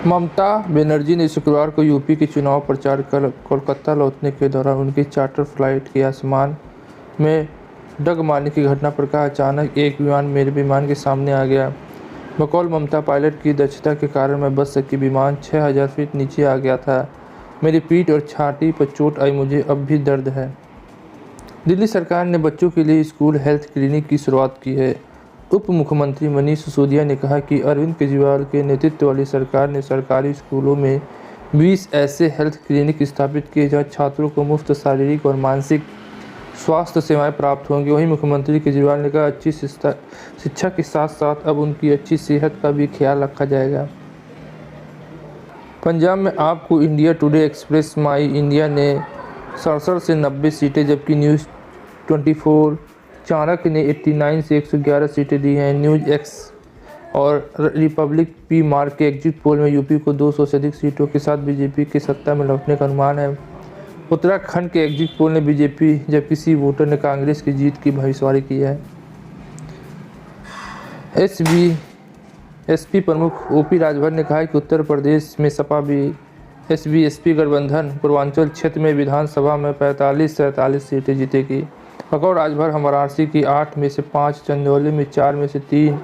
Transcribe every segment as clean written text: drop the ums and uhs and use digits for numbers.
ममता बनर्जी ने शुक्रवार को यूपी के चुनाव प्रचार कर कोलकाता लौटने के दौरान उनकी चार्टर फ्लाइट के आसमान में डग मारने की घटना पर कहा, अचानक एक विमान मेरे विमान के सामने आ गया। बकौल ममता, पायलट की दक्षता के कारण मैं बच सकी। विमान 6000 फीट नीचे आ गया था। मेरी पीठ और छाती पर चोट आई, मुझे अब भी दर्द है। दिल्ली सरकार ने बच्चों के लिए स्कूल हेल्थ क्लिनिक की शुरुआत की है। उप मुख्यमंत्री मनीष सिसोदिया ने कहा कि अरविंद केजरीवाल के नेतृत्व वाली सरकार ने सरकारी स्कूलों में 20 ऐसे हेल्थ क्लिनिक स्थापित किए जहां छात्रों को मुफ्त शारीरिक और मानसिक स्वास्थ्य सेवाएं प्राप्त होंगी। वहीं मुख्यमंत्री केजरीवाल ने कहा, अच्छी शिक्षा के साथ साथ अब उनकी अच्छी सेहत का भी ख्याल रखा जाएगा। पंजाब में आपको India today express my India ने 67 से 90 सीटें, जबकि न्यूज़ 24 चाणक्य ने 89 से 111 सीटें दी हैं। न्यूज़ एक्स और रिपब्लिक पी मार्क के एग्जिट पोल में यूपी को 200 से अधिक सीटों के साथ बीजेपी के सत्ता में लौटने का अनुमान है। उत्तराखंड के एग्जिट पोल ने बीजेपी जब किसी वोटर ने कांग्रेस की जीत की भविष्यवाणी की है। एसपी प्रमुख ओपी राजभर ने कहा कि उत्तर प्रदेश में सपा एसपी गठबंधन पूर्वांचल क्षेत्र में विधानसभा में 45 से 43 सीटें जीतेगी। बकौल राजभर हम वाराणसी की 8 में से 5, चंदौली में 4 में से 3,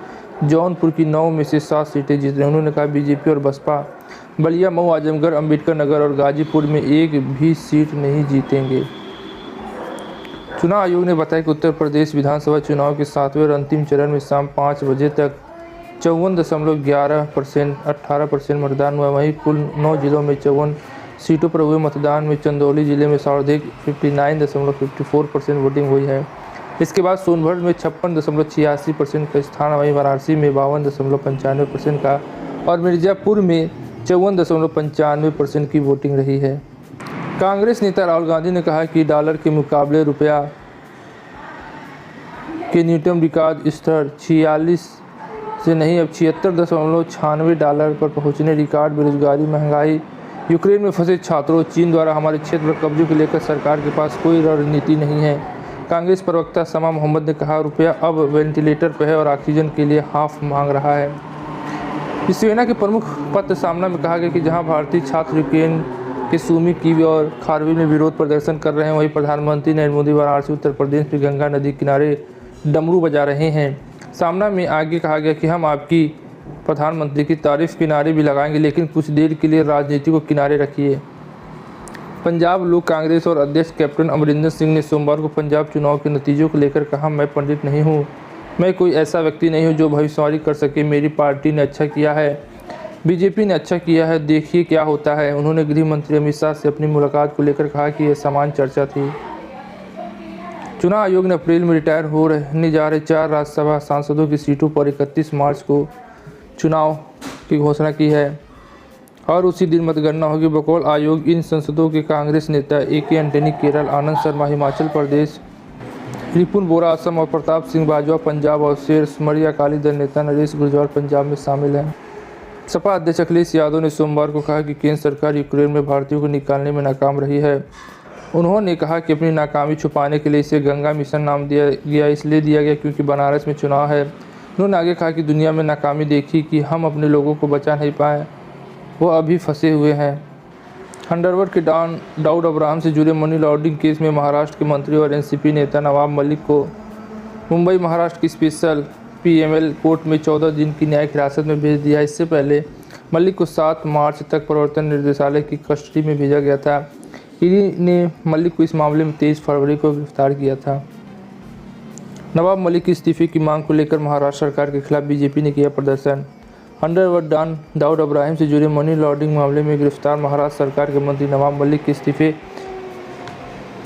जौनपुर की 9 में से 7 सीटें जीत रहे हैं। उन्होंने कहा, बीजेपी और बसपा बलिया, मऊ, आजमगढ़, अंबेडकर नगर और गाजीपुर में एक भी सीट नहीं जीतेंगे। चुनाव आयोग ने बताया कि उत्तर प्रदेश विधानसभा चुनाव के 7वें और अंतिम चरण में शाम 5 बजे तक 54.11% 18% मतदान हुआ। वहीं कुल 9 जिलों में 54 सीटों पर हुए मतदान में चंदौली जिले में सर्वाधिक 59.54% वोटिंग हुई है। इसके बाद सोनभद्र में 56.86% का स्थान, वहीं वाराणसी में 52.95% का और मिर्जापुर में 54.95% की वोटिंग रही है। कांग्रेस नेता राहुल गांधी ने कहा कि डॉलर के मुकाबले रुपया के न्यूनतम रिकॉर्ड स्तर 46 से नहीं अब 76.96 डॉलर पर पहुंचने, रिकॉर्ड बेरोजगारी, महंगाई, यूक्रेन में फंसे छात्रों, चीन द्वारा हमारे क्षेत्र पर कब्जे को लेकर सरकार के पास कोई रणनीति नहीं है। कांग्रेस प्रवक्ता समा मोहम्मद ने कहा, रुपया अब वेंटिलेटर पर है और ऑक्सीजन के लिए हाफ मांग रहा है। शिवसेना के प्रमुख पत्र सामना में कहा गया कि जहां भारतीय छात्र यूक्रेन के सुमी, कीव और खारवी में विरोध प्रदर्शन कर रहे हैं, वहीं प्रधानमंत्री नरेंद्र मोदी वाराणसी उत्तर प्रदेश में गंगा नदी किनारे डमरू बजा रहे हैं। सामना में आगे कहा गया कि हम आपकी प्रधानमंत्री की तारीफ किनारे भी लगाएंगे, लेकिन कुछ देर के लिए राजनीति को किनारे रखिए। पंजाब लोक कांग्रेस और अध्यक्ष कैप्टन अमरिंदर सिंह ने सोमवार को पंजाब चुनाव के नतीजों को लेकर कहा, मैं पंडित नहीं हूँ, मैं कोई ऐसा व्यक्ति नहीं हूँ जो भविष्यवाणी कर सके। मेरी पार्टी ने अच्छा किया है, बीजेपी ने अच्छा किया है, देखिए क्या होता है। उन्होंने गृह मंत्री अमित शाह से अपनी मुलाकात को लेकर कहा कि यह समान चर्चा थी। चुनाव आयोग ने अप्रैल में रिटायर होने जा रहे 4 राज्यसभा सांसदों की सीटों पर 31 मार्च को चुनाव की घोषणा की है और उसी दिन मतगणना होगी। बकौल आयोग इन सांसदों के कांग्रेस नेता AK एंटनी केरल, आनंद शर्मा हिमाचल प्रदेश, रिपुन बोरा असम और प्रताप सिंह बाजवा पंजाब और शेर स्मरी अकाली दल नेता नरेश गुर्जर पंजाब में शामिल हैं। सपा अध्यक्ष अखिलेश यादव ने सोमवार को कहा कि केंद्र सरकार यूक्रेन में भारतीयों को निकालने में नाकाम रही है। उन्होंने कहा कि अपनी नाकामी छुपाने के लिए इसे गंगा मिशन नाम दिया गया, इसलिए दिया गया क्योंकि बनारस में चुनाव है। उन्होंने आगे कहा कि दुनिया में नाकामी देखी कि हम अपने लोगों को बचा नहीं पाए, वो अभी फंसे हुए हैं। अंडरवर्ल्ड के डॉन दाऊद अब्राहम से जुड़े मनी लॉन्ड्रिंग केस में महाराष्ट्र के मंत्री और NCP नेता नवाब मलिक को मुंबई महाराष्ट्र की स्पेशल PML कोर्ट में 14 दिन की न्यायिक हिरासत में भेज दिया। इससे पहले मलिक को 7 मार्च तक प्रवर्तन निर्देशालय की कस्टडी में भेजा गया था। ईडी ने मलिक को इस मामले में 23 फरवरी को गिरफ्तार किया था। नवाब मलिक के इस्तीफे की मांग को लेकर महाराष्ट्र सरकार के खिलाफ बीजेपी ने किया प्रदर्शन। अंडरवर्ल्ड डॉन दाऊद अब्राहम से जुड़े मनी लॉन्ड्रिंग मामले में गिरफ्तार महाराष्ट्र सरकार के मंत्री नवाब मलिक के इस्तीफे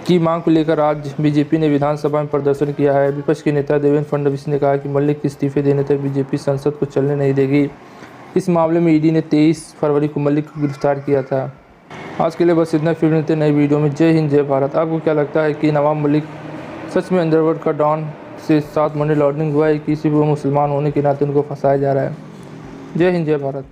की मांग को लेकर आज बीजेपी ने विधानसभा में प्रदर्शन किया है। विपक्ष के नेता देवेंद्र फडणवीस ने कहा कि मलिक के इस्तीफे देने तक बीजेपी संसद को चलने नहीं देगी। इस मामले में ईडी ने 23 फरवरी को मलिक को गिरफ्तार किया था। आज के लिए बस इतना, फिर मिलते नई वीडियो में। जय हिंद, जय भारत। आपको क्या लगता है कि नवाब मलिक सच में अंडरवर्ल्ड का डॉन से साथ मनी लॉन्ड्रिंग हुआ है, किसी वो मुसलमान होने के नाते उनको फंसाया जा रहा है? जय हिंद, जय भारत।